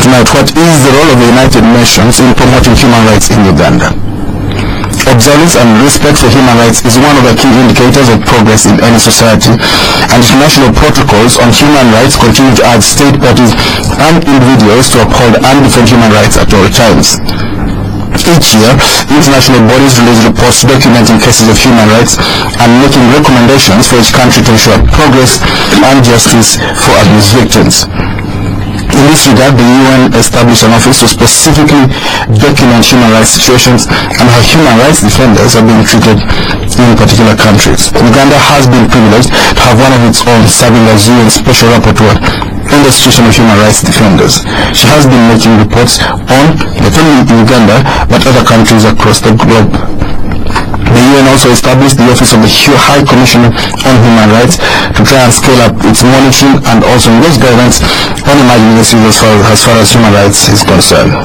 tonight, what is the role of the United Nations in promoting human rights in Uganda? Observance and respect for human rights is one of the key indicators of progress in any society, and international protocols on human rights continue to urge state parties and individuals to uphold and defend human rights at all times. Each year, international bodies release reports documenting cases of human rights and making recommendations for each country to ensure progress and justice for abuse victims. In this regard, the UN established an office to specifically document human rights situations and how human rights defenders are being treated in particular countries. Uganda has been privileged to have one of its own serving as UN Special Rapporteur on the situation of human rights defenders. She has been making reports on not only Uganda but other countries across the globe. The UN also established the Office of the High Commissioner on Human Rights to try and scale up its monitoring and also engage governments on emerging issues as far as human rights is concerned.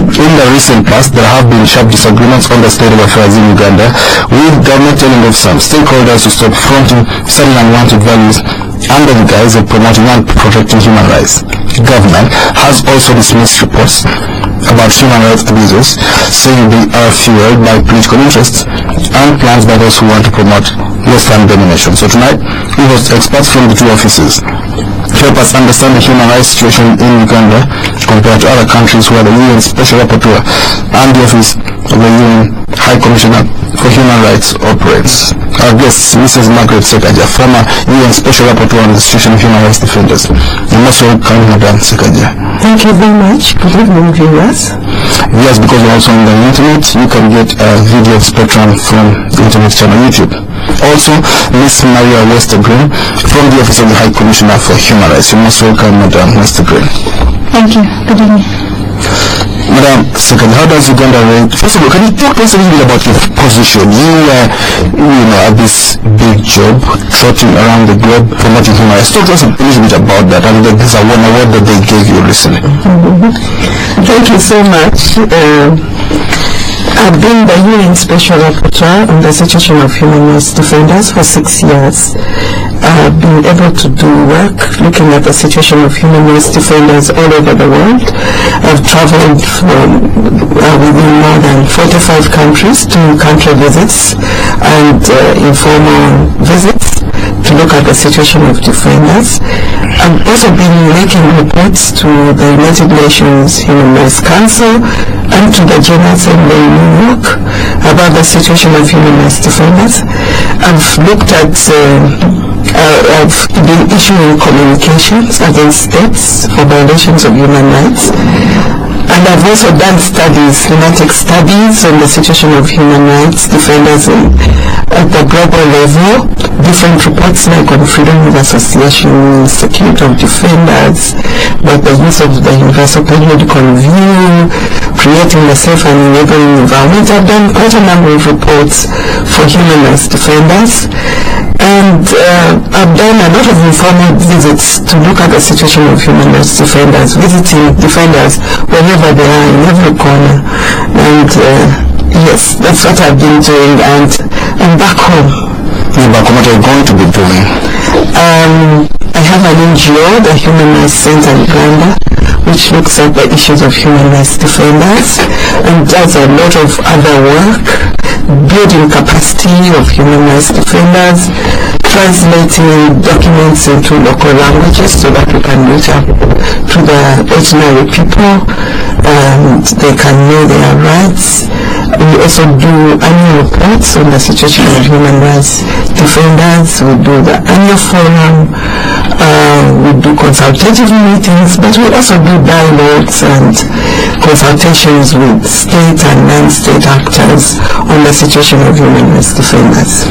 In the recent past, there have been sharp disagreements on the state of affairs in Uganda, with government telling of some stakeholders to stop fronting certain unwanted values under the guise of promoting and protecting human rights. Government has also dismissed reports about human rights abuses, saying they are fueled by political interests and plans by those who want to promote Western domination. So tonight, we host experts from the two offices to help us understand the human rights situation in Uganda compared to other countries where the UN Special Rapporteur and the Office of the UN High Commissioner for Human Rights operates. Our guest, Mrs. Margaret Sekaggya, former UN Special Rapporteur on the situation of human rights defenders. You must welcome Madam Sekaggya. Thank you very much. Good evening, viewers. Yes, because we're also on the internet, you can get a video of Spectrum from the internet channel YouTube. Also, Ms. Maria Westergren from the Office of the High Commissioner for Human Rights. You must welcome Madam Westergren. Thank you. Good evening. Madam Sekaggya, how does Uganda rate? First of all, can you talk to us a little bit about your position? You have this big job trotting around the globe promoting human rights. Talk to us a little bit about that, and this is an award that they gave you recently. Thank you so much. I've been the UN Special Rapporteur on the situation of human rights defenders for 6 years. I've been able to do work looking at the situation of human rights defenders all over the world. I've traveled from within more than 45 countries to country visits and informal visits to look at the situation of defenders. I've also been making reports to the United Nations Human Rights Council and to the General Assembly in New York about the situation of human rights defenders. I've looked at I've been issuing communications against states for violations of human rights, and I've also done studies, thematic studies on the situation of human rights defenders at the global level, different reports like on freedom of association, security of defenders, but the use of the universal periodical review, creating a safe and enabling environment. I've done quite a number of reports for human rights defenders, and I've done a lot of informal visits to look at the situation of human rights defenders, visiting defenders wherever they are, in every corner. And yes, that's what I've been doing, and I'm back home. Back home, what are you going to be doing? I have an NGO, the Human Rights Center in Uganda, which looks at the issues of human rights defenders and does a lot of other work, building capacity of human rights defenders, translating documents into local languages so that we can reach out to the ordinary people and they can know their rights. We also do annual reports on the situation of human rights defenders. We do the annual forum, we do consultative meetings, but we also do dialogues and consultations with state and non-state actors on the situation of human rights defenders.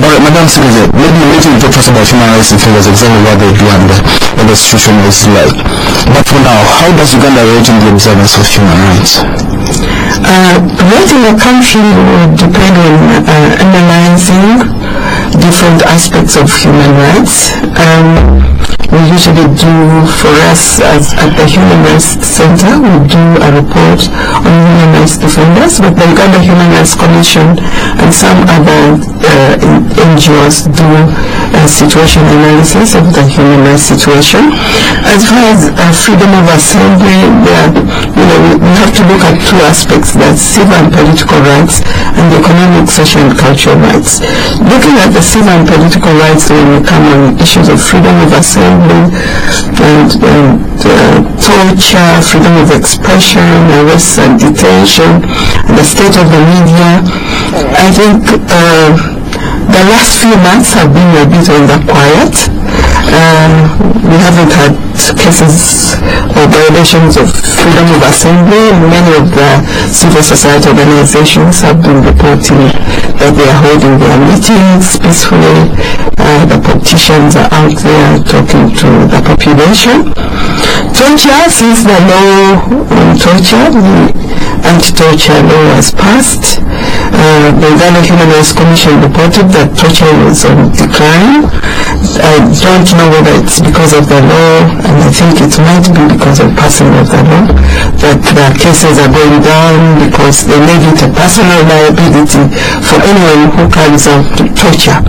All right, Madam Sekaggya, maybe later you talk to us about human rights defenders, exactly what they do and what the situation is like. But for now, how does Uganda rate in the observance of human rights? Rating a country would depend on analyzing different aspects of human rights. we usually do for us at the Human Rights Center. We do a report on human rights defenders, but the Uganda Human Rights Commission and some other NGOs do situation analysis of the human rights situation. As far as freedom of assembly, we have to look at two aspects: that's civil and political rights and the economic, social and cultural rights. Looking at the civil and political rights, when we come on issues of freedom of assembly and torture, freedom of expression, arrests and detention, and the state of the media, I think the last few months have been a bit on the quiet. We haven't had cases or violations of freedom of assembly. Many of the civil society organizations have been reporting that they are holding their meetings peacefully. The politicians are out there talking to the population. Torture, since the law on torture, the anti-torture law was passed, the Uganda Human Rights Commission reported that torture was on decline. I don't know whether it's because of the law, and I think it might be because of passing of the law, that the cases are going down because they made it a personal liability for anyone who carries out torture,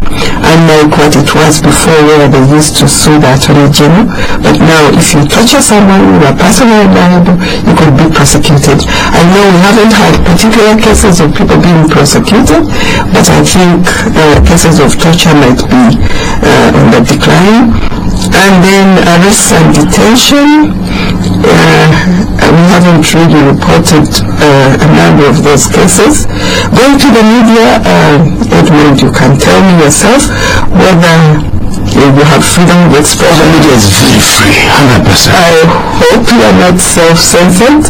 unlike what it was before where they used to sue the Attorney General. But now if you torture someone, you are personally liable, you could be prosecuted. I know we haven't had particular cases of people being prosecuted, but I think cases of torture might be on the decline. And then arrests and detention, we haven't really reported a number of those cases. Going to the media, Edmond, you can tell me yourself whether you have freedom of expression. The media is very free, 100%. I hope you are not self-censored,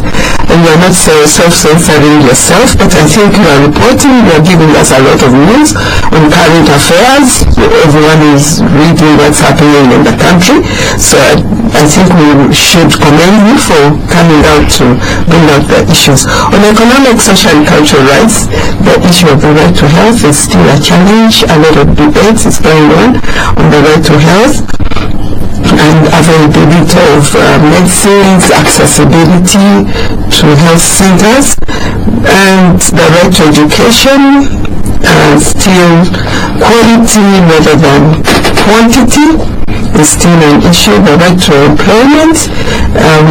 and you are not self-censoring yourself, but I think you are reporting, you are giving us a lot of news on current affairs. Everyone is reading what's happening in the country, so I think we should commend you for coming out to bring out the issues. On economic, social and cultural rights, the issue of the right to health is still a challenge. A lot of debates is going on the right to health and availability of medicines, accessibility to health centers, and the right to education, still quality rather than quantity is still an issue. The right to employment,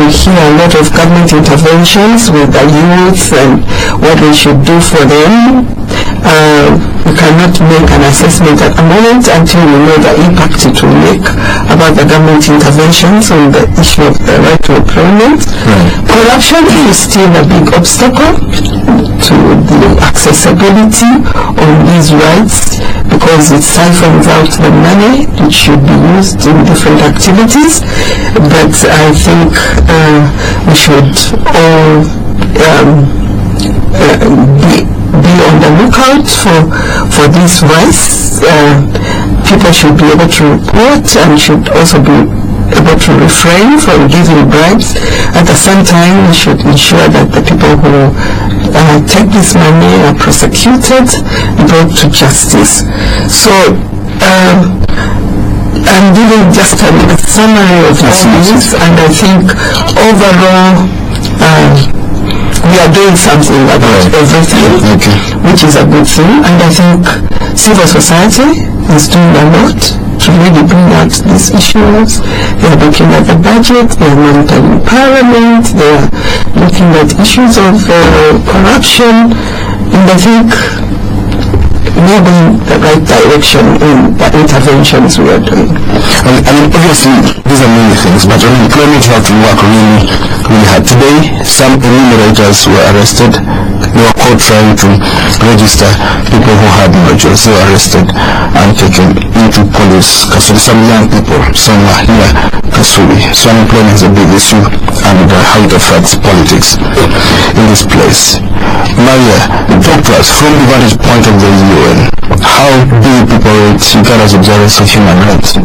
we hear a lot of government interventions with the youth and what we should do for them. We cannot make an assessment at the moment until we know the impact it will make about the government interventions on the issue of the right to employment. Corruption is still a big obstacle to the accessibility on these rights because it siphons out the money which should be used in different activities. But I think we should all be on the lookout for these rights. People should be able to report and should also be able to refrain from giving bribes. At the same time, we should ensure that the people who take this money are prosecuted and brought to justice. So I'm giving just a summary of all this, and I think overall we are doing something about everything, which is a good thing, and I think civil society is doing a lot to really bring out these issues. They are looking at the budget, they are monitoring parliament, they are looking at issues of corruption, and I think moving the right direction in the interventions we are doing. I mean, obviously, these are many things, but on employment, you have to work really hard. Today, some enumerators were arrested. They were caught trying to register people who had no jobs. They were arrested and taken into police custody. Some young people, some were here, custody. So unemployment is a big issue, and how it affects politics in this place. Maria, talk to us from the vantage point of the UN. How do you people rate Uganda's observance of human rights?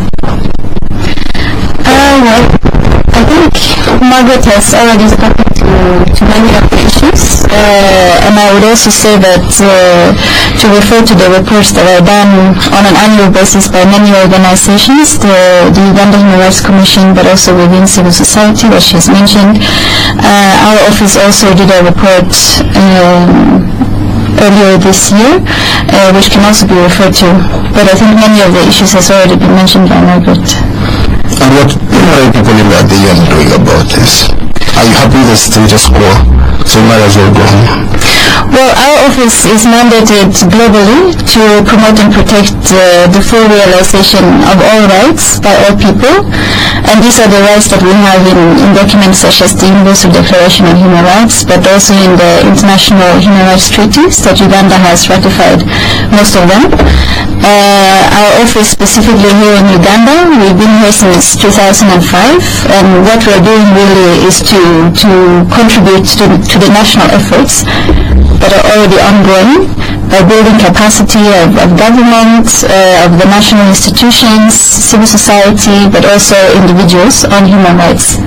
Well, I think Margaret has already spoken to to many of the issues, and I would also say that to refer to the reports that are done on an annual basis by many organizations, the Uganda Human Rights Commission, but also within civil society, as she has mentioned. Our office also did a report earlier this year, which can also be referred to, but I think many of the issues has already been mentioned by Margaret. And what are people in the UN doing about this? Are you happy with the status quo? So you might as well go home. Well, our office is mandated globally to promote and protect the full realization of all rights by all people, and these are the rights that we have in documents such as the Universal Declaration of Human Rights, but also in the international human rights treaties that Uganda has ratified, most of them. Our office specifically here in Uganda, we've been here since 2005, and what we're doing really is to contribute to the national efforts that are already ongoing by building capacity of government, of the national institutions, civil society, but also individuals on human rights,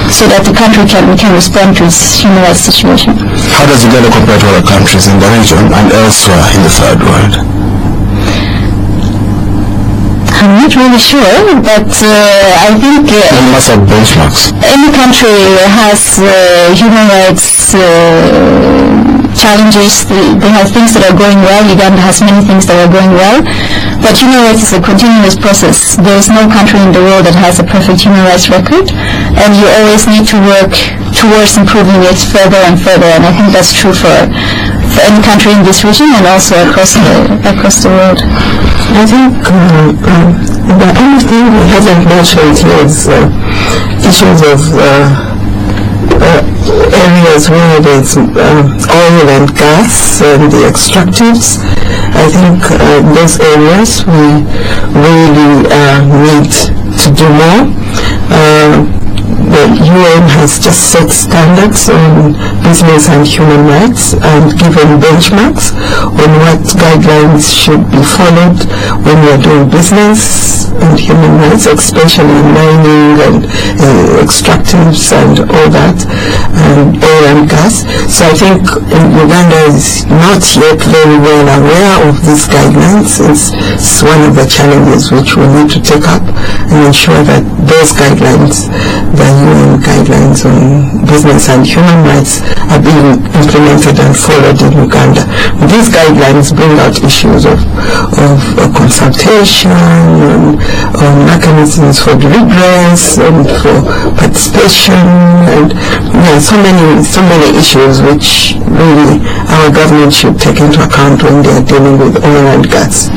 so that the country can respond to its human rights situation. How does Uganda compare to other countries in the region and elsewhere in the third world? I'm not really sure, but I think you must have benchmarks. Any country has human rights challenges. They have things that are going well. Uganda has many things that are going well, but human rights is a continuous process. There is no country in the world that has a perfect human rights record, and you always need to work towards improving it further and further, and I think that's true for any country in this region and also across the world. I think the only thing we haven't mentioned here is issues of areas where there's oil and gas and the extractives. I think in those areas we really need to do more. The UN has just set standards on business and human rights and given benchmarks on what guidelines should be followed when we are doing business and human rights, especially in mining and extractives and all that, and oil and gas. So I think Uganda is not yet very well aware of these guidelines. It's one of the challenges which we need to take up and ensure that those guidelines, the UN guidelines on business and human rights, are being implemented and followed in Uganda. These guidelines bring out issues of consultation, on mechanisms for redress and for participation, and so many issues which really our government should take into account when they are dealing with oil and gas.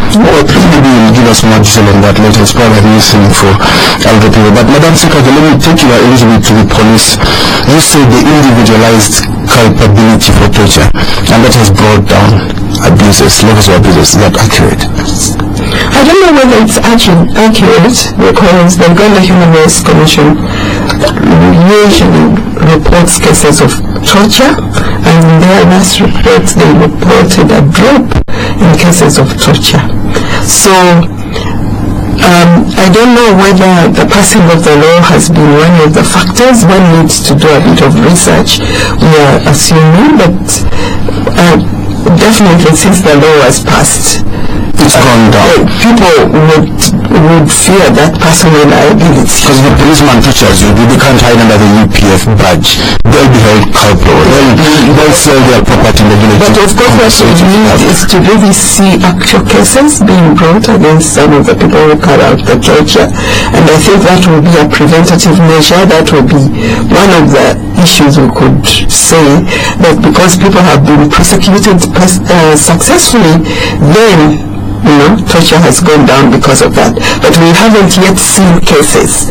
Well, maybe you'll give us more detail on that later. It's probably a new thing for elder people. But Madam Sekaggya, let me take your eligibility to the police. You say the individualized culpability for torture, and that has brought down abuses, levels of abuses. Is that accurate? I don't know whether it's actually accurate, because the Uganda Human Rights Commission usually reports cases of torture, and in their last report they reported a drop in cases of torture. So I don't know whether the passing of the law has been one of the factors. One needs to do a bit of research, we are assuming, but definitely since the law was passed, it's gone down. People would fear that personal liability. Because the policeman teaches you, they can't hide under the UPF badge. They'll be held culpable. They'll sell their property in the village. But of course what we need is to really see actual cases being brought against some of the people who carry out the torture. And I think that will be a preventative measure. That will be one of the issues we could say, that because people have been prosecuted successfully, then torture has gone down because of that. But we haven't yet seen cases,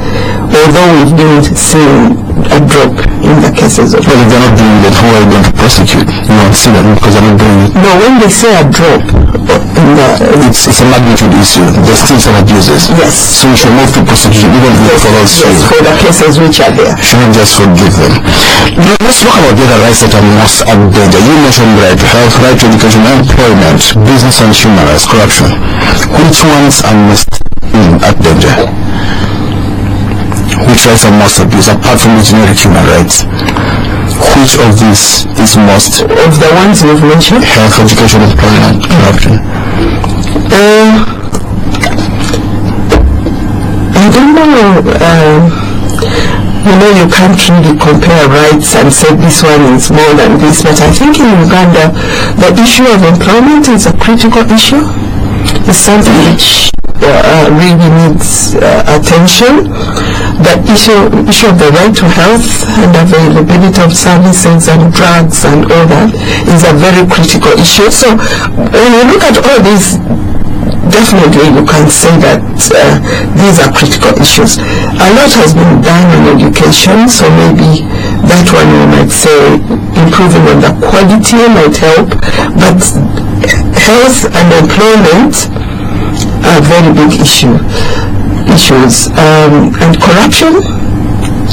although we've been seeing a drop in the cases of... Well, if they're not doing it, how are you going to prosecute? You won't see that because they're not doing it. No, when they say a drop, it's a magnitude issue. There's still some abuses. Yes. So we should move to prosecution, even if it follows through. Yes, for the cases which are there. Shouldn't just forgive them. Now, let's talk about the other rights that are most at danger. You mentioned right to health, right to education, employment, business and human rights, corruption. Which ones are most at danger? which rights are most abused, apart from the generic human rights? Which of these is most? Of the ones you've mentioned? Health, education, employment, corruption. I don't know. You can't really compare rights and say this one is more than this, but I think in Uganda the issue of employment is a critical issue. It's something which really needs attention. The issue of the right to health and availability of services and drugs and all that is a very critical issue. So when you look at all these, definitely you can say that these are critical issues. A lot has been done on education, so maybe that one we might say improving on the quality might help, but health and employment are very big issues. And corruption,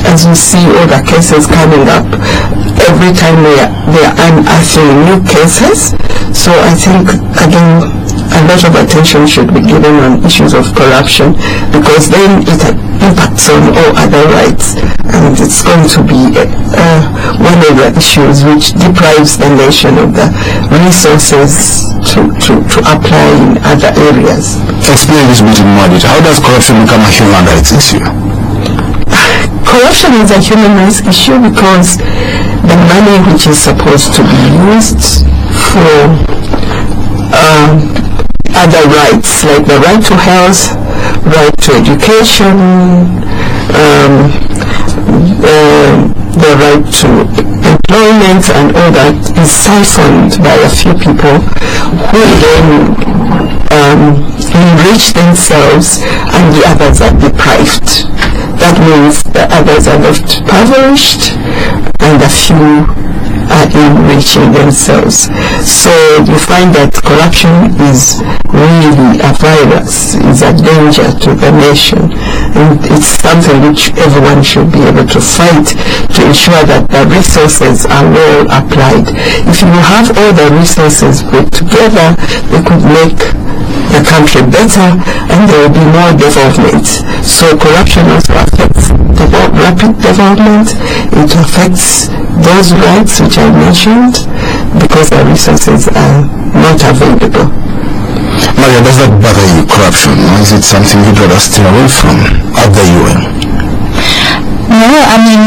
as we see all the cases coming up, every time they are unearthing new cases. So I think, again, a lot of attention should be given on issues of corruption, because then it impacts on all other rights, and it's going to be one of the issues which deprives the nation of the resources to apply in other areas. Explain this bit in more detail. How does corruption become a human rights issue? Corruption is a human rights issue because the money which is supposed to be used for other rights, like the right to health, right to education, the right to employment and all that is siphoned by a few people who then enrich themselves and the others are deprived. That means the others are left impoverished and a few are enriching themselves. So you find that corruption is really a virus, is a danger to the nation, and it's something which everyone should be able to fight to ensure that the resources are well applied. If you have all the resources put together, they could make the country better and there will be more development. So corruption also affects rapid development. It affects those rights which I mentioned because the resources are not available. Margaret, does that bother you, corruption, or is it something you'd rather stay away from at the UN? No, I mean,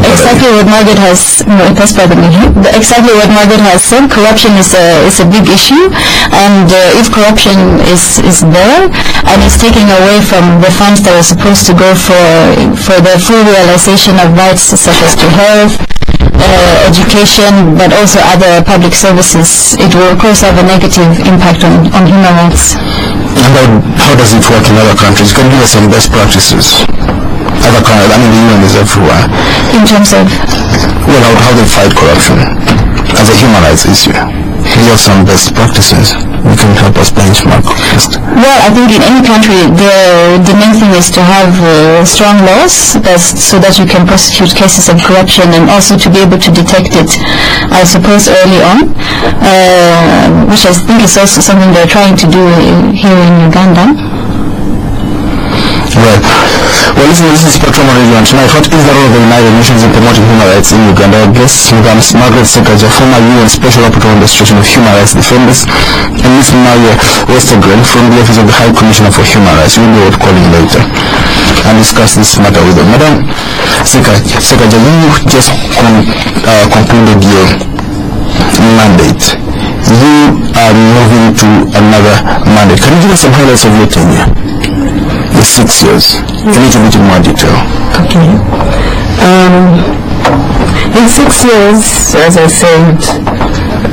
exactly what Margaret has, exactly what Margaret has said, corruption is a big issue, and if corruption is there and it's taking away from the funds that are supposed to go for the full realization of rights such as to health, education, but also other public services, it will of course have a negative impact on human rights. And how does it work in other countries? Can you give us some best practices? Other countries, I mean the UN is everywhere. In terms of? Well, how they fight corruption as a human rights issue. We have some best practices. You can help us benchmark. Well, I think in any country the main thing is to have strong laws so that you can prosecute cases of corruption and also to be able to detect it, I suppose, early on, which I think is also something they're trying to do here in Uganda. Well, listen, this is Spectrum Radio, and tonight, what is the role of the United Nations in promoting human rights in Uganda? Our guests, Ms. Margaret Sekaggya, former UN Special Rapporteur on the situation of human rights defenders, and Ms. Margaret Westergren from the Office of the High Commissioner for Human Rights. We will be calling later and discuss this matter with them. Madam Sekaggya, you just concluded your mandate. You are moving to another mandate. Can you give us some highlights of your tenure? The 6 years. A little bit in more detail. Okay. In 6 years, as I said,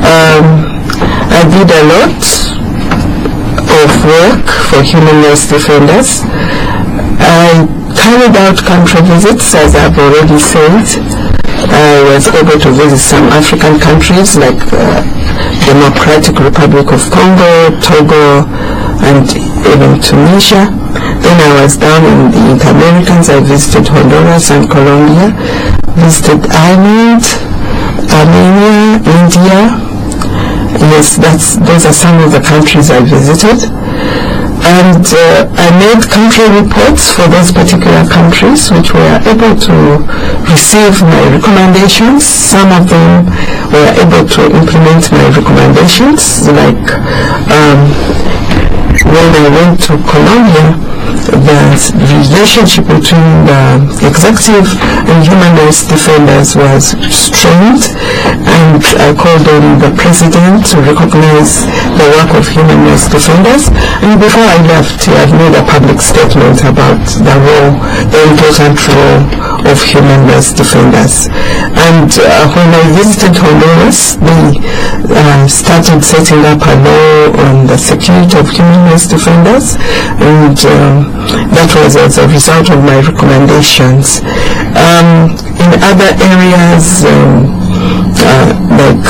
I did a lot of work for human rights defenders. I carried out country visits, as I've already said. I was able to visit some African countries like Democratic Republic of Congo, Togo, and even Tunisia. Then I was down in the Inter-Americans. I visited Honduras and Colombia, visited Ireland, Armenia, India. Yes, those are some of the countries I visited. And I made country reports for those particular countries, which were able to receive my recommendations. Some of them were able to implement my recommendations, like when I went to Colombia, the relationship between the executive and human rights defenders was strained, and I called on the president to recognize the work of human rights defenders. And before I left, I made a public statement about the important role of human rights defenders. And when I visited Honduras, they started setting up a law on the security of human rights defenders, and that was as a result of my recommendations. In other areas, like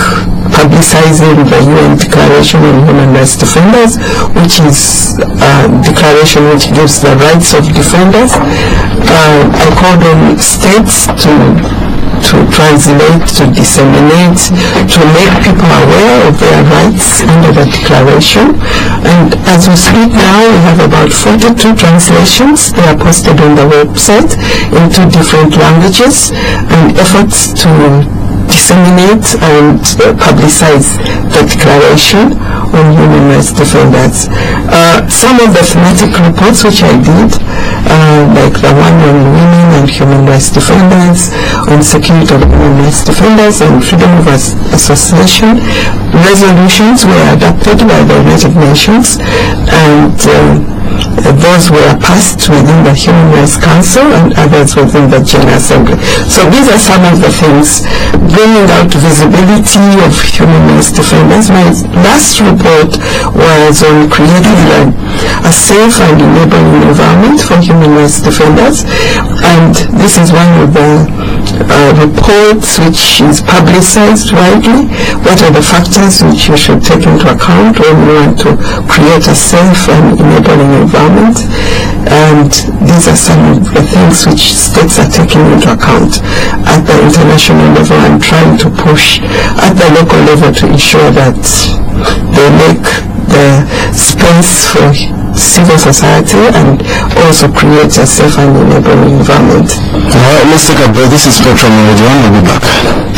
publicizing the UN Declaration on Human Rights Defenders, which is a declaration which gives the rights of defenders, I called on states to translate, to disseminate, to make people aware of their rights under the declaration. And as we speak now, we have about 42 translations. They are posted on the website in 2 different languages, and efforts to disseminate and publicize the declaration on human rights defenders. Some of the thematic reports which I did, like the one on women and human rights defenders, on security of human rights defenders and freedom of association, resolutions were adopted by the United Nations, and those were passed within the Human Rights Council and others within the General Assembly. So these are some of the things bringing out visibility of human rights defenders. My last report was on creating a safe and enabling environment for human rights defenders, and this is one of the reports which is publicized widely. What are the factors which you should take into account when you want to create a safe and enabling environment? And these are some of the things which states are taking into account at the international level and trying to push at the local level to ensure that they make the space for civil society and also create a safe and enabling environment. Let's take a break. This is Spectrum Radio. We'll be back.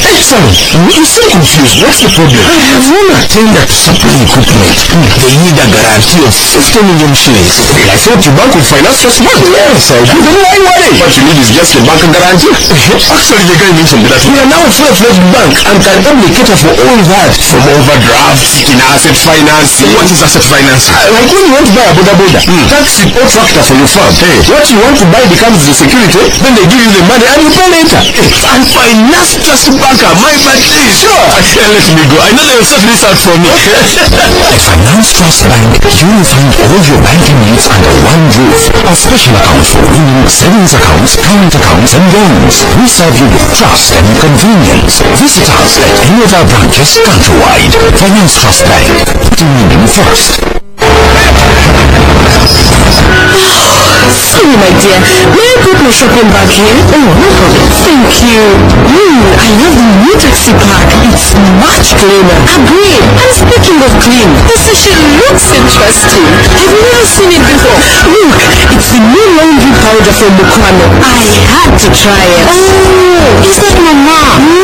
Excellent. You're so confused. What's the problem? I have one attendant supply equipment. They need a guarantee of 50 million shillings. I thought your bank would finance us bank. Yes, I do. Then why worry? What you need is just a bank guarantee. Actually, the guy mentioned that we are now a full-fledged bank and can only cater for all that, from overdrafts in asset financing. What is asset financing? Like when you want to buy a boda, taxi or tractor for your farm. What you want to buy becomes the security, then they give you the money and you pay later. And finance trust banker, my buddy. Sure. Let me go. I know they will sort this out for me. At Finance Trust Bank, you will find all your banking needs under one roof. Our special account for women, savings accounts, current accounts, and loans. We serve you with trust and convenience. Visit us at any of our branches countrywide. Finance Trust Bank, putting women first. Sorry, my dear. May I put my shopping bag here? Oh, no problem. Thank you. I love the new taxi park. It's much cleaner. Agreed. And speaking of clean, the station looks interesting. I've never seen it before. Look, it's the new laundry powder from Mukwano. I had to try it. Oh, is that Mama?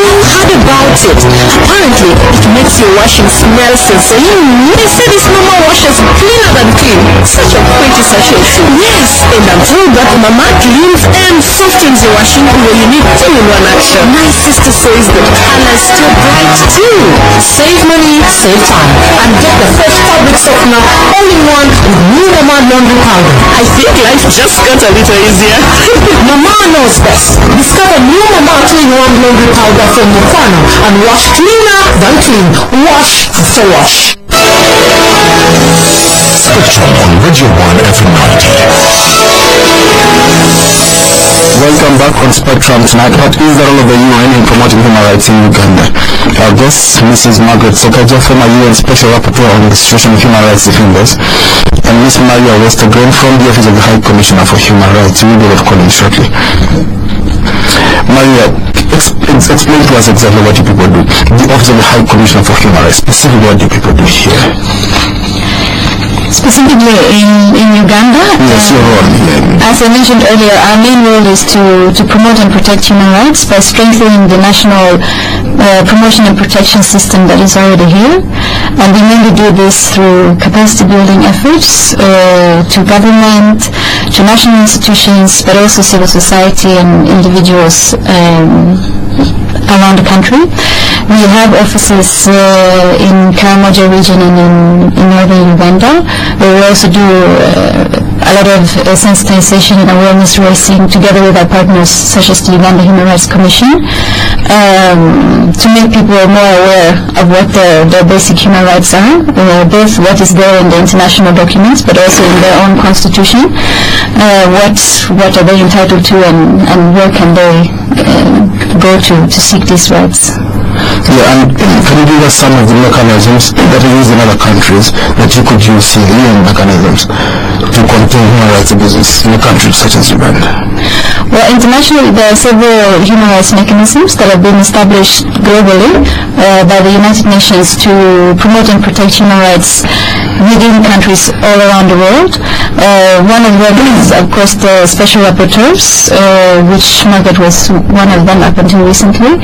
I've heard about it. Apparently, it makes your washing smell sexy. They say this Mama washes cleaner than clean. Such a pretty sachet too. Yes, and I'm told that Mama cleans and softens your washing when you need two in one action. My sister says the colors still bright too. Save money, save time, and get the fresh fabric softener all in one with new Mama laundry powder. I think life just got a little easier. Mama knows best. Discover new Mama 2-in-1 laundry powder from Mukwano and wash cleaner than clean. Wash for wash. Spectrum on Radio 1 every night. Welcome back on Spectrum tonight. What is the role of the UN in promoting human rights in Uganda? Our guest, Mrs. Margaret Sekaggya, former UN Special Rapporteur on the situation of human rights defenders, and Ms. Westergren from the Office of the High Commissioner for Human Rights. We will have calling shortly. Maria, explain to us exactly what do people do. The Office of the High Commissioner for Human Rights, specifically what do people do here? Specifically in Uganda, Yes, your role here. as I mentioned earlier, our main role is to promote and protect human rights by strengthening the national promotion and protection system that is already here. And we mainly do this through capacity building efforts to government, to national institutions, but also civil society and individuals around the country. We have offices in Karamoja region and in northern Uganda, where we also do a lot of sensitization and awareness raising together with our partners such as the Uganda Human Rights Commission to make people more aware of what their basic human rights are, both what is there in the international documents but also in their own constitution. What are they entitled to and where can they go to seek these rights? Yeah, and can you give us some of the mechanisms that are used in other countries that you could use here, UN mechanisms, to contain human rights abuses in a country such as Uganda? Well, internationally, there are several human rights mechanisms that have been established globally by the United Nations to promote and protect human rights within countries all around the world. One of them is, of course, the Special Rapporteurs, which Margaret was one of them up until recently.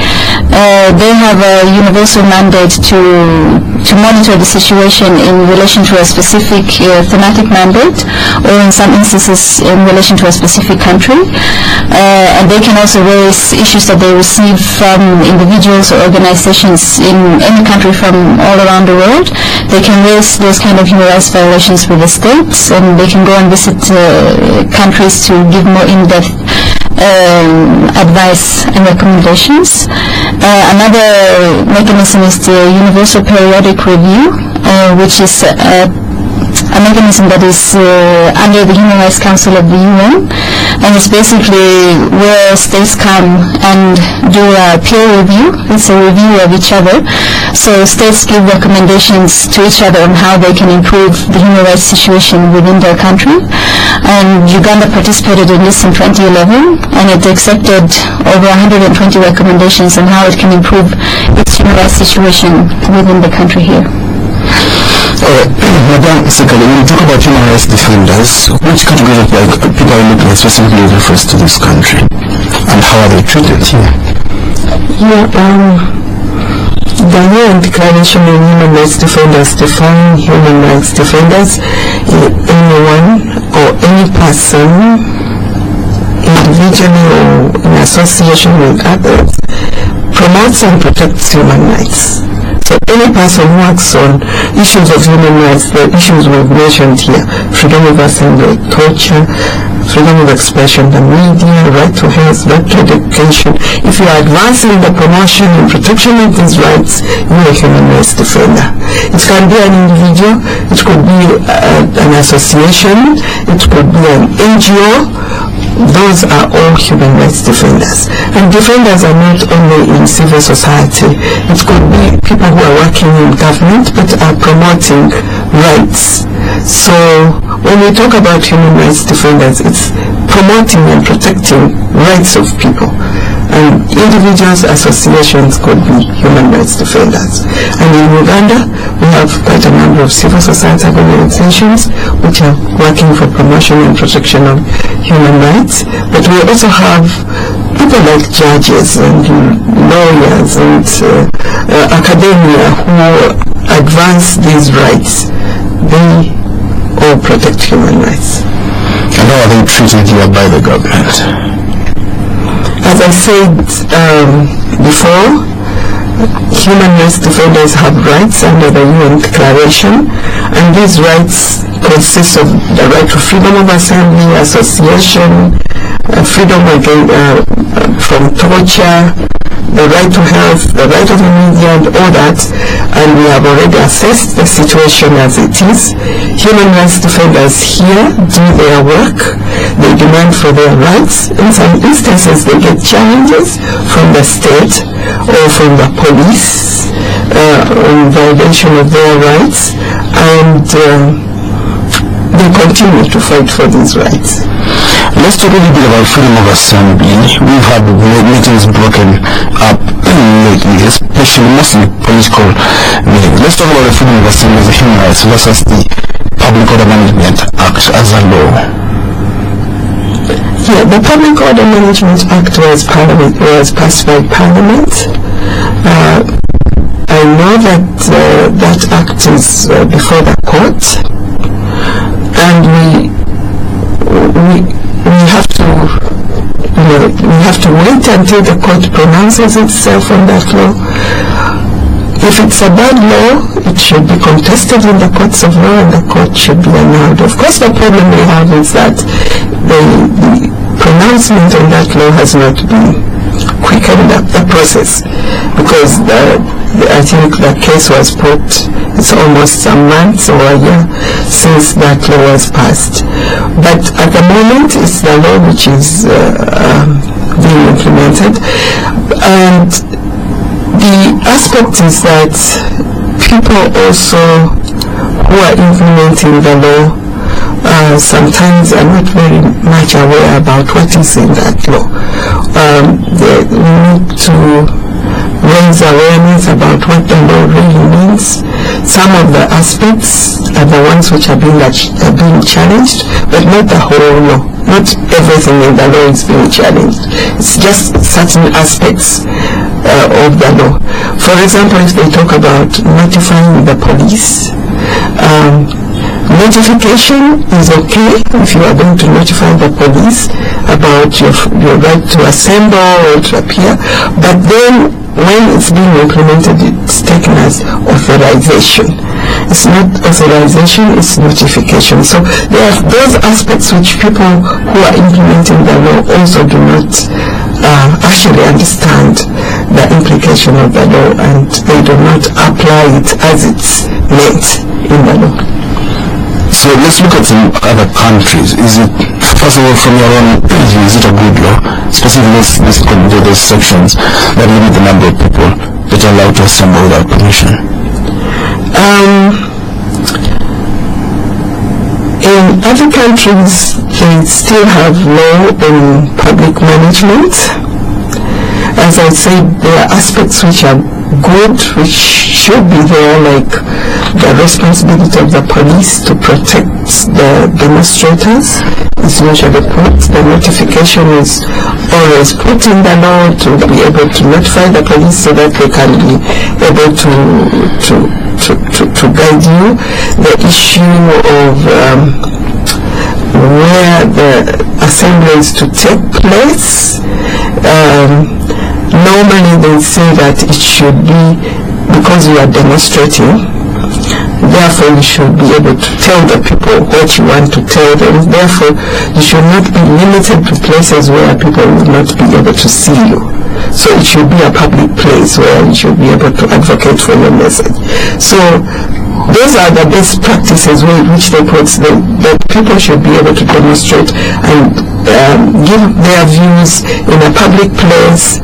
They have a universal mandate to monitor the situation in relation to a specific thematic mandate, or in some instances in relation to a specific country. And they can also raise issues that they receive from individuals or organizations in any country from all around the world. They can raise those kind of human rights violations with the states, and they can go and visit countries to give more in-depth advice and recommendations. Another mechanism is the Universal Periodic Review, which is a mechanism that is under the Human Rights Council of the UN, and it's basically where states come and do a peer review. It's a review of each other. So states give recommendations to each other on how they can improve the human rights situation within their country. And Uganda participated in this in 2011, and it accepted over 120 recommendations on how it can improve its human rights situation within the country here. Madam Sekaggya, when you talk about human rights defenders, which categories of people are you looking at specifically refers to this country, and how are they treated here? The UN Declaration on Human Rights Defenders define human rights defenders anyone or any person, individually or in association with others, promotes and protects human rights. So any person who works on issues of human rights, the issues we've mentioned here, freedom of assembly, torture, freedom of expression, the media, right to health, right to education. If you are advancing the promotion and protection of these rights, you are a human rights defender. It can be an individual, it could be an association, it could be an NGO. Those are all human rights defenders. And defenders are not only in civil society. It could be people who are working in government but are promoting rights. So when we talk about human rights defenders, it's promoting and protecting rights of people. And individuals, associations could be human rights defenders. And in Uganda, we have quite a number of civil society organizations which are working for promotion and protection of human rights. But we also have people like judges and lawyers and academia who advance these rights. They all protect human rights. And how are they treated here by the government? As I said before, human rights defenders have rights under the UN Declaration, and these rights consist of the right to freedom of assembly, association, freedom from torture, the right to health, the right of the media, and all that. And we have already assessed the situation as it is. Human rights defenders here do their work. They demand for their rights. In some instances, they get challenges from the state or from the police in violation of their rights, and they continue to fight for these rights. Let's talk a little bit about freedom of assembly. We've had meetings broken up lately, especially mostly political meetings. Let's talk about the freedom of assembly as a human rights versus the Public Order Management Act as a law? Yeah, the Public Order Management Act was passed by Parliament. I know that that act is before the court, and we have to, we have to wait until the court pronounces itself on that law. If it's a bad law, it should be contested in the courts of law, and the court should be annulled. Of course, the problem we have is that the pronouncement on that law has not been quickened up the process, because I think the case was put, it's almost some months or a year since that law was passed. But at the moment, it's the law which is being implemented. And the aspect is that people also who are implementing the law sometimes are not very much aware about what is in that law. We need to raise awareness about what the law really means. Some of the aspects are the ones which are being challenged, but not the whole law. Not everything in the law is being challenged. It's just certain aspects of the law. For example, if they talk about notifying the police, notification is okay if you are going to notify the police about your right to assemble or to appear, but then when it's being implemented, it's taken as authorization. It's not authorization, it's notification. So there are those aspects which people who are implementing the law also do not actually understand the implication of the law, and they do not apply it as it's meant in the law. So let's look at some other countries. Is it, first of all, from your own point of view, is it a good law? Specifically, those sections that limit the number of people that are allowed to assemble without permission. In other countries, they still have law on public management. As I said, there are aspects which are good, which should be there, like the responsibility of the police to protect the demonstrators is usually put. The notification is always put in the law to be able to notify the police so that they can be able to guide you. The issue of where the assembly is to take place, normally they say that it should be, because you are demonstrating, therefore you should be able to tell the people what you want to tell them. Therefore, you should not be limited to places where people will not be able to see you. So it should be a public place where you should be able to advocate for your message. So those are the best practices which they put. The people should be able to demonstrate and give their views in a public place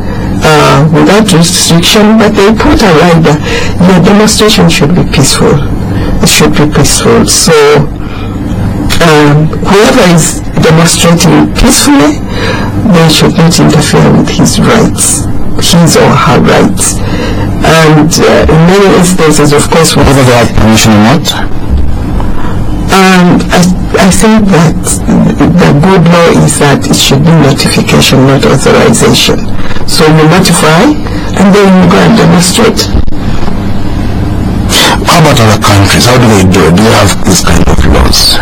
without restriction, but they put a rider. Your demonstration should be peaceful. It should be peaceful. So whoever is demonstrating peacefully, they should not interfere with his rights, his or her rights. And in many instances, of course, whether they have permission or not. I think that the good law is that it should be notification, not authorization. So you notify, and then you go and demonstrate. How about other countries? How do they do it? Do they have this kind of laws?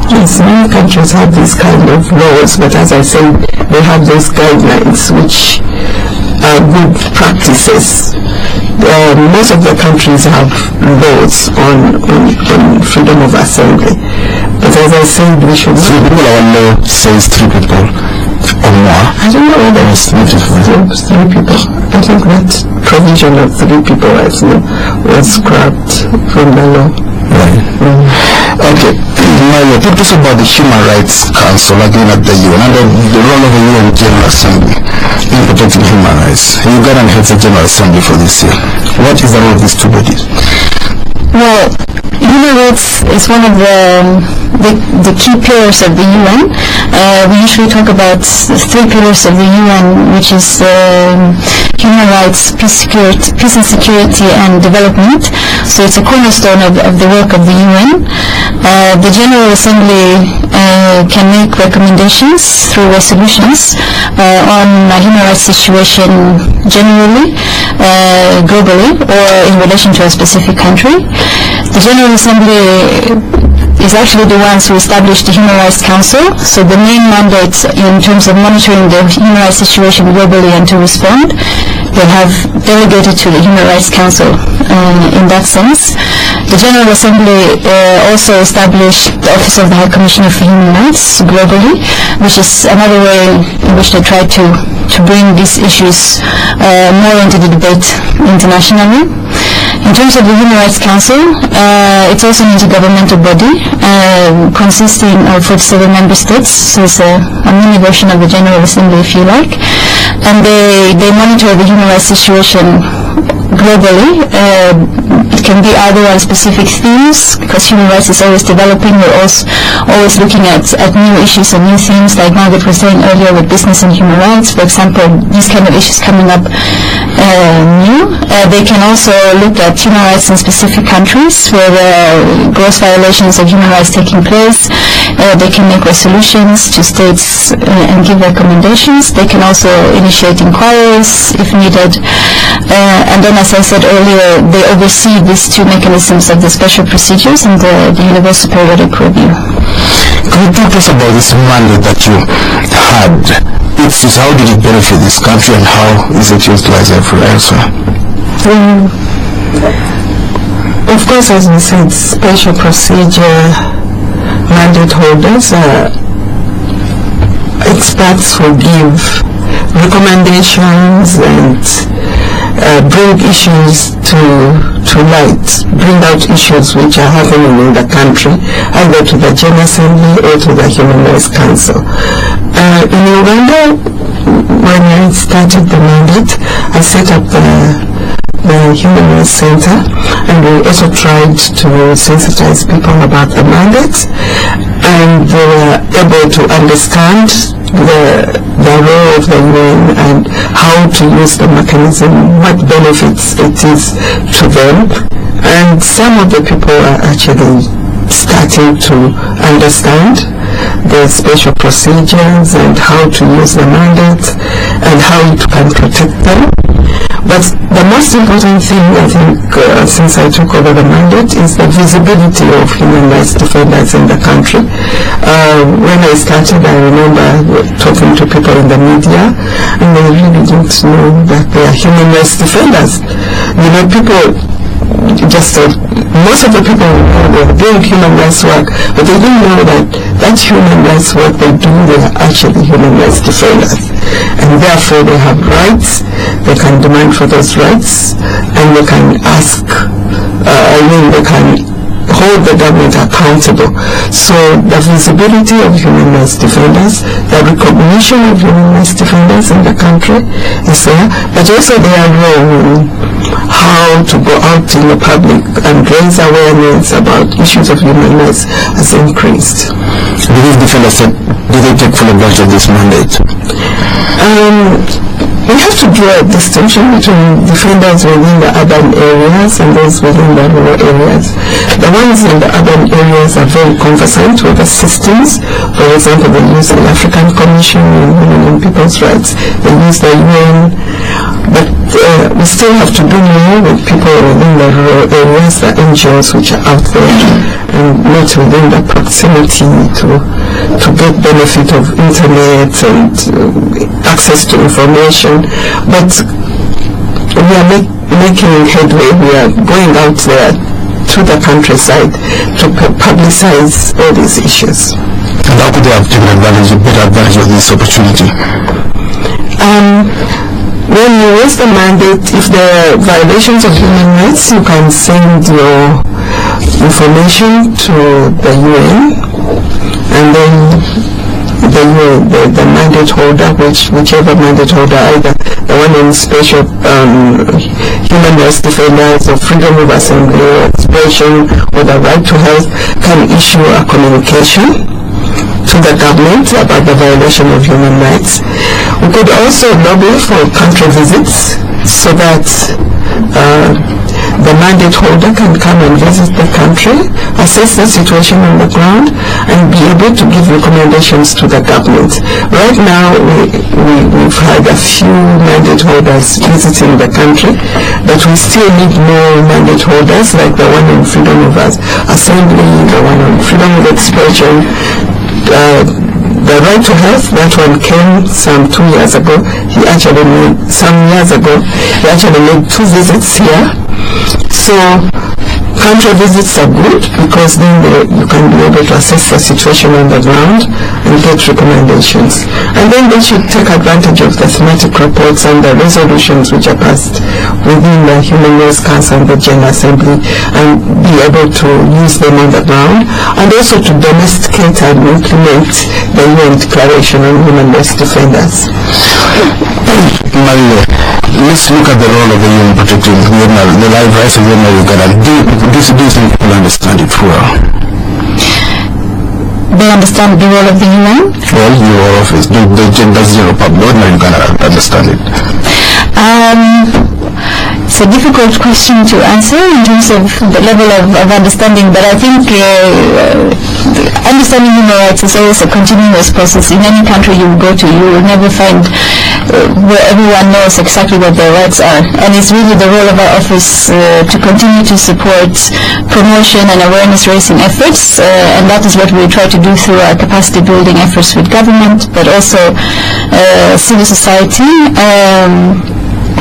Yes, many countries have these kind of laws, but as I said, they have those guidelines which are good practices. Most of the countries have laws on freedom of assembly. But as I said, we should... So our law says 3 people or more. I don't know whether it's 3 people. I think that provision of 3 people was scrapped from the law. Right. Okay. Now you talked also about the Human Rights Council again at the UN and the role of the UN General Assembly in protecting human rights. Uganda heads the General Assembly for this year. What is the role of these 2 bodies? Well, human rights is one of the key pillars of the UN. We usually talk about 3 pillars of the UN, which is human rights, peace and security and development. So it's a cornerstone of the work of the UN. The General Assembly can make recommendations through resolutions on human rights situation generally, globally, or in relation to a specific country. The General Assembly is actually the ones who established the Human Rights Council. So the main mandate in terms of monitoring the human rights situation globally and to respond, they have delegated to the Human Rights Council in that sense. The General Assembly also established the Office of the High Commissioner for Human Rights globally, which is another way in which they try to bring these issues more into the debate internationally. In terms of the Human Rights Council, it's also an intergovernmental body consisting of 47 member states, so it's a mini version of the General Assembly, if you like. And they monitor the human rights situation globally. It can be either on specific themes, because human rights is always developing. We're always looking at new issues and new themes, like Margaret was saying earlier with business and human rights, for example, these kind of issues coming up new. They can also look at human rights in specific countries where there are gross violations of human rights taking place. They can make resolutions to states and give recommendations. They can also initiate inquiries if needed. And then, as I said earlier, they oversee these two mechanisms of the special procedures and the Universal Periodic Review. Can you talk to us about this mandate that you had? How did it benefit this country and how is it utilized elsewhere? Of course, as we said, special procedure mandate holders are experts who give recommendations and bring issues to light, bring out issues which are happening in the country, either to the General Assembly or to the Human Rights Council. In Uganda, when I started the mandate, I set up the Human Rights Center, and we also tried to sensitize people about the mandate, and they were able to understand the role of the UN and how to use the mechanism, what benefits it is to them. And some of the people are actually starting to understand the special procedures and how to use the mandate and how it can protect them. But the most important thing, I think, since I took over the mandate, is the visibility of human rights defenders in the country. When I started, I remember talking to people in the media, and they really didn't know that they are human rights defenders. You know, most of the people were doing human rights work, but they didn't know that human rights work they do, they are actually human rights defenders. And therefore they have rights, they can demand for those rights, and they can ask, they can hold the government accountable. So the visibility of human rights defenders, the recognition of human rights defenders in the country is there, but also their role in how to go out in the public and raise awareness about issues of human rights has increased. Do these defenders, do they take full advantage of this mandate? We have to draw a distinction between defenders within the urban areas and those within the rural areas. The ones in the urban areas are very conversant with the systems. For example, they use the African Commission on Women and People's Rights. They use the UN. But we still have to do more with people within the rural areas, the NGOs which are out there, and not within the proximity to get benefit of internet and access to information. But we are making headway. We are going out there to the countryside to publicize all these issues. And how could they have taken better advantage of this opportunity? When you raise the mandate, if there are violations of human rights, you can send your information to the UN, and then the mandate holder, whichever mandate holder, either the one in special human rights defenders or freedom of assembly or expression or the right to health, can issue a communication to the government about the violation of human rights. We could also lobby for country visits so that the mandate holder can come and visit the country, assess the situation on the ground, and be able to give recommendations to the government. Right now, we've had a few mandate holders visiting the country, but we still need more mandate holders, like the one on freedom of assembly, the one on freedom of expression. The right to health, that one came some 2 years ago. He actually made 2 visits here. So country visits are good because then you can be able to assess the situation on the ground and get recommendations. And then they should take advantage of the thematic reports and the resolutions which are passed within the Human Rights Council and the General Assembly and be able to use them on the ground, and also to domesticate and implement the UN Declaration on Human Rights Defenders. Maria, let's look at the role of the UN protecting the live rights of women in Uganda. Do you think people understand it well? They understand the role of the UN? Well, your office, the general public, ordinary Uganda understand it. It's a difficult question to answer in terms of the level of understanding, but I think understanding human rights is always a continuous process. In any country you go to, you will never find where everyone knows exactly what their rights are. And it's really the role of our office to continue to support promotion and awareness raising efforts, and that is what we try to do through our capacity building efforts with government, but also civil society,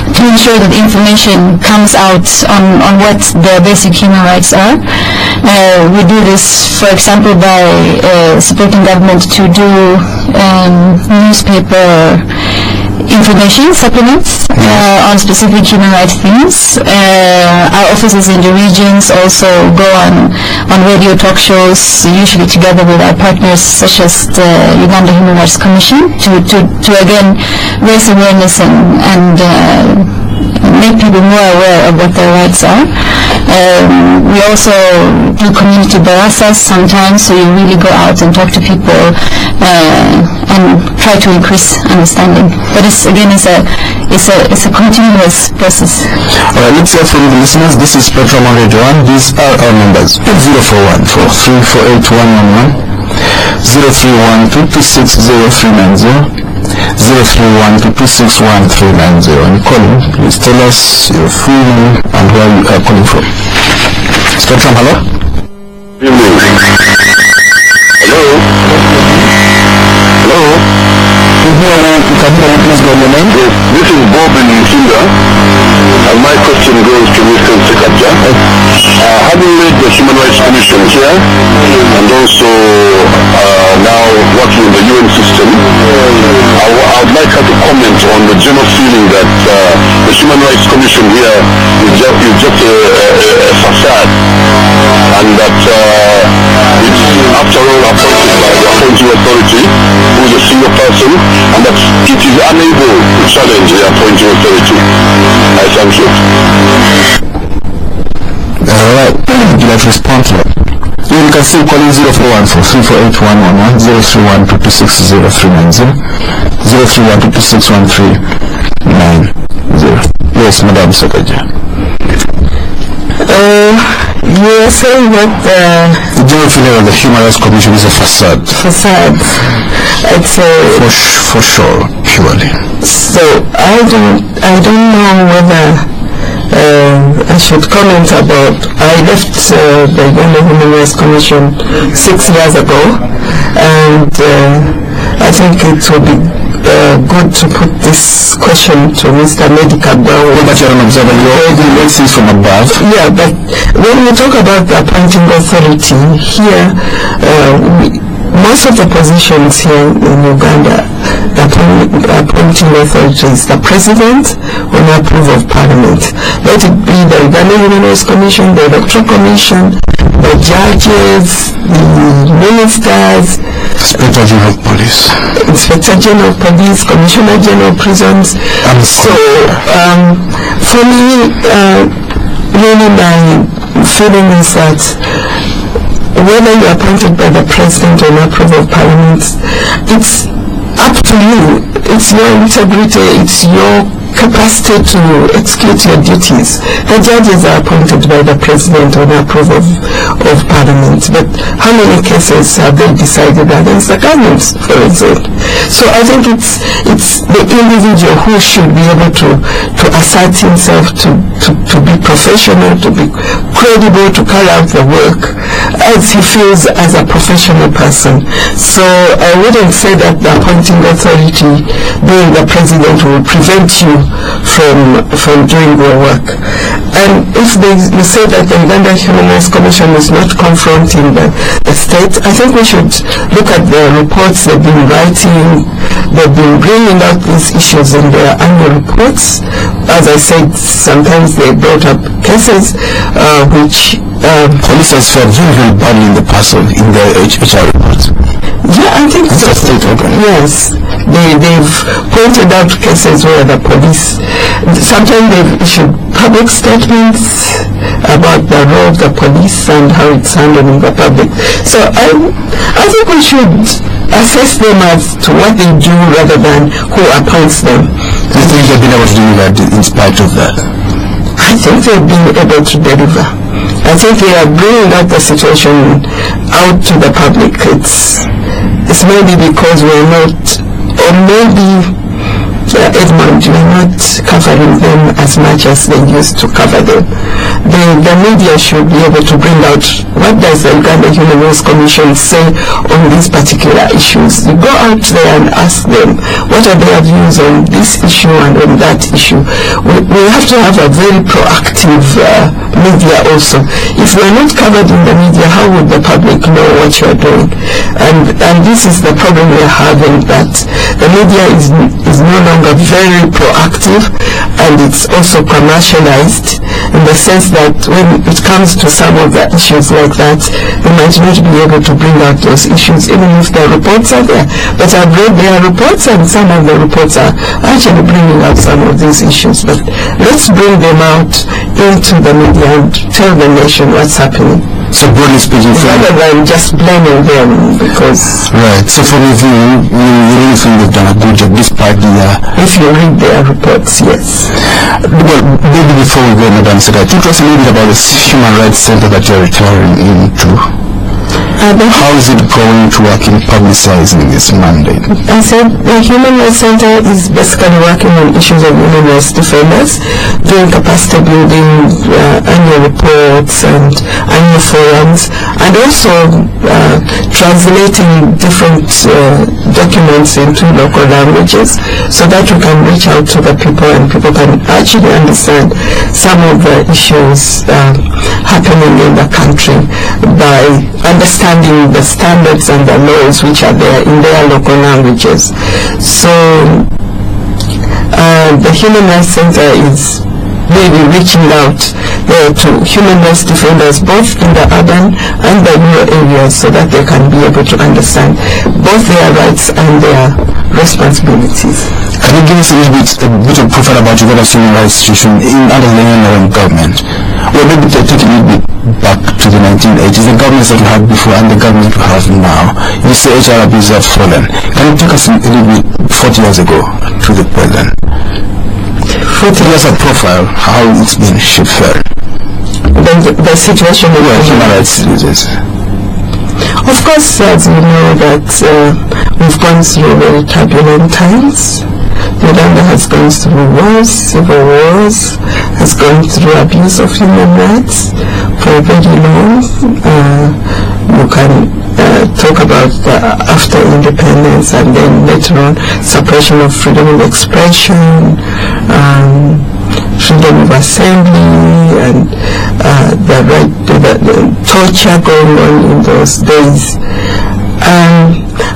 to ensure that information comes out on what the basic human rights are. We do this, for example, by supporting government to do newspaper information supplements on specific human rights themes. Our offices in the regions also go on radio talk shows, usually together with our partners such as the Uganda Human Rights Commission, to again raise awareness and make people more aware of what their rights are. We also do community barasas sometimes, so you really go out and talk to people and try to increase understanding. But it's a continuous process. Alright, let's hear from the listeners. This is Spectrum on Radio 1. These are our numbers: 041 4348111, 03122603990, 03122613090. And calling, please tell us your full name and where you are calling from. Spectrum, hello? Hello? Hello? Can you please go your name? Yes, this is Bob in Uganda, and my question goes to Mr. Sekaggya. Having led the Human Rights Commission here, and also now working in the UN system, I would like her to comment on the general feeling that the Human Rights Commission here is just a facade, and that it's after all appointed by the appointing authority, who is a single person, and that it is unable to challenge the appointing authority. I thank you. Alright, would you like to respond to that? You can still call in 0414-348-111, 03122603990, 03122613090. Yes, Madam Sekaggya. You are saying that the general feeling of the Human Rights Commission is a facade. Facade. It's for sure, purely. So I don't know whether I should comment about. I left the Uganda Human Rights Commission 6 years ago, and I think it would be good to put this question to Mr. Medical Brown. But you're an observer, you already let's see from above. Yeah, but when we talk about the appointing authority here, most of the positions here in Uganda, the appointing authority is the president on approval of parliament. Let it be the Uganda Human Rights Commission, the Electoral Commission, the judges, the ministers, Inspector General of Police, Inspector General of Police, Commissioner General of Prisons. And so, for me, really my feeling is that whether you're appointed by the president or approval of parliament, it's up to you. It's your integrity, it's your capacity to execute your duties. The judges are appointed by the president on approval of parliament, but how many cases have they decided against the government, for example? So I think it's the individual who should be able to assert himself, to be professional, to be credible, to carry out the work as he feels as a professional person. So I wouldn't say that the appointing authority, being the president, will prevent you from doing your work. And if you say that the Uganda Human Rights Commission is not confronting the state, I think we should look at the reports they've been writing. They've been bringing out these issues in their annual reports. As I said, sometimes they brought up cases which police has fared very, very badly in the past in their HR reports. Yeah, I think so. State organ. Yes, they've pointed out cases where the police, sometimes they've issued public statements about the role of the police and how it's handled in the public. So I think we should assess them as to what they do rather than who appoints them. Do you think they've been able to do that in spite of that? I think they've been able to deliver. I think they are bringing out the situation out to the public. It's maybe because we're not, or maybe Edmond, we're not covering them as much as they used to cover them. The media should be able to bring out what does the Uganda Human Rights Commission say on these particular issues. You go out there and ask them what are their views on this issue and on that issue. We have to have a very proactive media also. If we're not covered in the media, how would the public know what you're doing? And this is the problem we're having, that the media is no longer very proactive, and it's also commercialized in the sense that when it comes to some of the issues like that, they might not be able to bring out those issues even if the reports are there. But I've read their reports, and some of the reports are actually bringing out some of these issues. But let's bring them out into the media and tell the nation what's happening. So broadly speaking, rather than just blaming them, because... Right, so from your view, you really think they've done a good job despite the... If you read their reports, yes. Well, maybe before we go, Madam Sekaggya, talk to us a little bit about the Human Rights Center that you're retiring into. How is it going to work in publicizing this mandate? I said the Human Rights Center is basically working on issues of human rights defenders, doing capacity building, annual reports and annual forums, and also translating different documents into local languages so that we can reach out to the people and people can actually understand some of the issues happening in the country by understanding the standards and the laws which are there in their local languages. So the Human Rights Center is maybe reaching out to human rights defenders both in the urban and the rural areas so that they can be able to understand both their rights and their responsibilities. Can you give us a bit of profile about Uganda's human rights situation under the UN government? Well, maybe take a little bit back to the 1980s, the governments that we had before and the government we have now. You say HR abuses have fallen. Can you take us a little bit 40 years ago to the present? 40 years of profile, how it's been shaped. The situation of human rights users. Of course, as you know that we've gone through very turbulent times. Uganda has gone through wars, civil wars, has gone through abuse of human rights for very long. You can talk about after independence and then later on suppression of freedom of expression, freedom of assembly, and the torture going on in those days.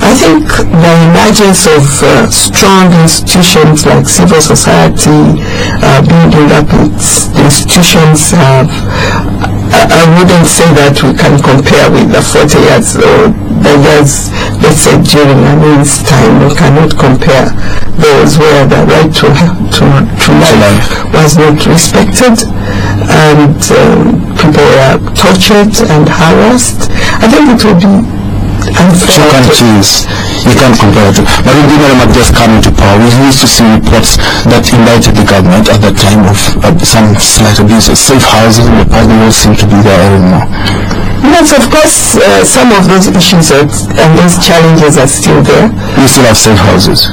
I think the emergence of strong institutions like civil society, building up its institutions, I wouldn't say that we can compare with the 40 years or the years, let's say, during Amin's time. We cannot compare those where the right to life was not respected and people were tortured and harassed. I think it would be chalk and cheese. You can't compare it to. But when General just come into power, we used to see reports that indicted the government at that time of some slight abuses. Safe houses in the past don't seem to be there anymore. Yes, of course, some of those issues and those challenges are still there. We still have safe houses.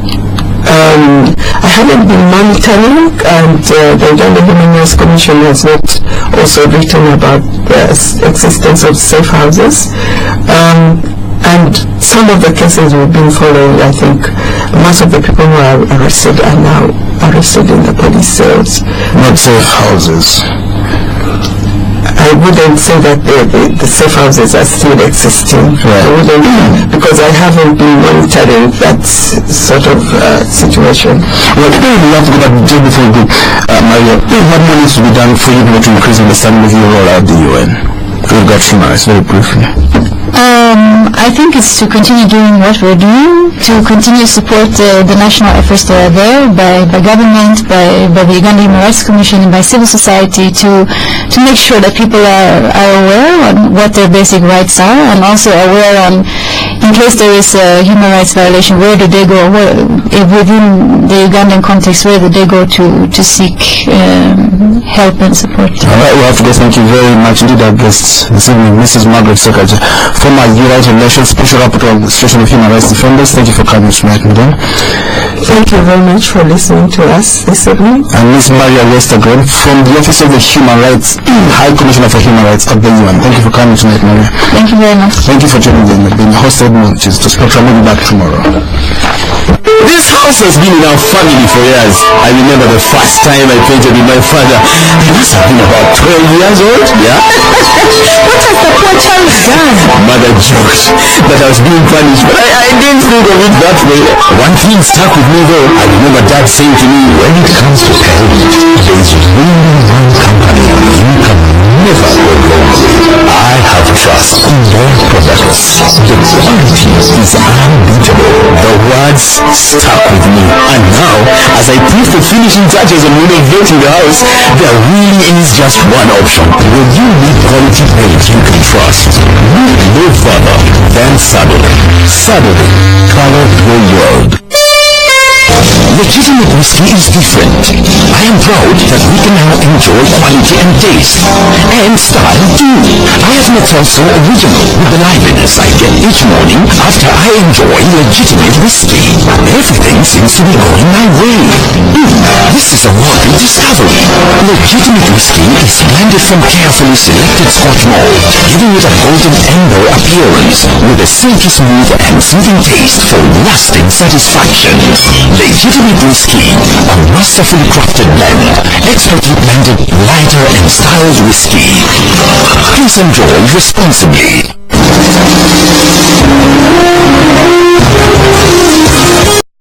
I haven't been monitoring, and the Uganda Human Rights Commission has not also written about the existence of safe houses. And some of the cases we've been following, I think most of the people who are arrested are now arrested in the police cells. Not safe houses. I wouldn't say that the safe houses are still existing. Right. I wouldn't, because I haven't been monitoring that sort of situation. Well, I would love to go back just before we go. Maria, what more needs to be done for you to increase understanding of your role at the UN? We've got human rights, very briefly. I think it's to continue doing what we're doing, to continue to support the national efforts that are there by government, by the Uganda Human Rights Commission, and by civil society to make sure that people are aware on what their basic rights are, and also aware on, in case there is a human rights violation, where do they go, within the Ugandan context, where do they go to seek help and support. All right, we have to go. Thank you very much indeed, our guests this evening, Mrs. Margaret Sekaggya, former UN Special Rapporteur on the Situation of Human Rights Defenders. Thank you for coming tonight, madam. Thank you very much for listening to us this evening. And Ms. Margaret Westergren from the Office of the Human Rights High Commissioner for Human Rights at the UN. Thank you for coming tonight, Maria. Thank you very much. Thank you for joining me. Being host Edmond to Spectrum. We'll be back tomorrow. This house has been in our family for years. I remember the first time I painted with my father. I must have been about 12 years old, yeah? What has the poor child done? Mother joked that I was being punished, but I didn't think of it that way. One thing stuck with me though. I remember Dad saying to me, when it comes to paint, there's only one company you can never go wrong with. I have trust in their products. The quality is unbeatable. The words stuck with me. And now, as I put the finishing touches on renovating the house, there really is just one option. When you need quality paint you can trust, look no further than Suddenly. Suddenly, color your world. Legitimate whiskey is different. I am proud that we can now enjoy quality and taste. And style too. I have myself so original with the liveliness I get each morning after I enjoy legitimate whiskey. Everything seems to be going my way. This is a welcome discovery. Legitimate whiskey is blended from carefully selected Scotch malt, giving it a golden amber appearance with a silky smooth and soothing taste for lasting satisfaction. Legitimate whiskey, a masterfully crafted blend, expertly blended lighter and styled whiskey. Please enjoy responsibly.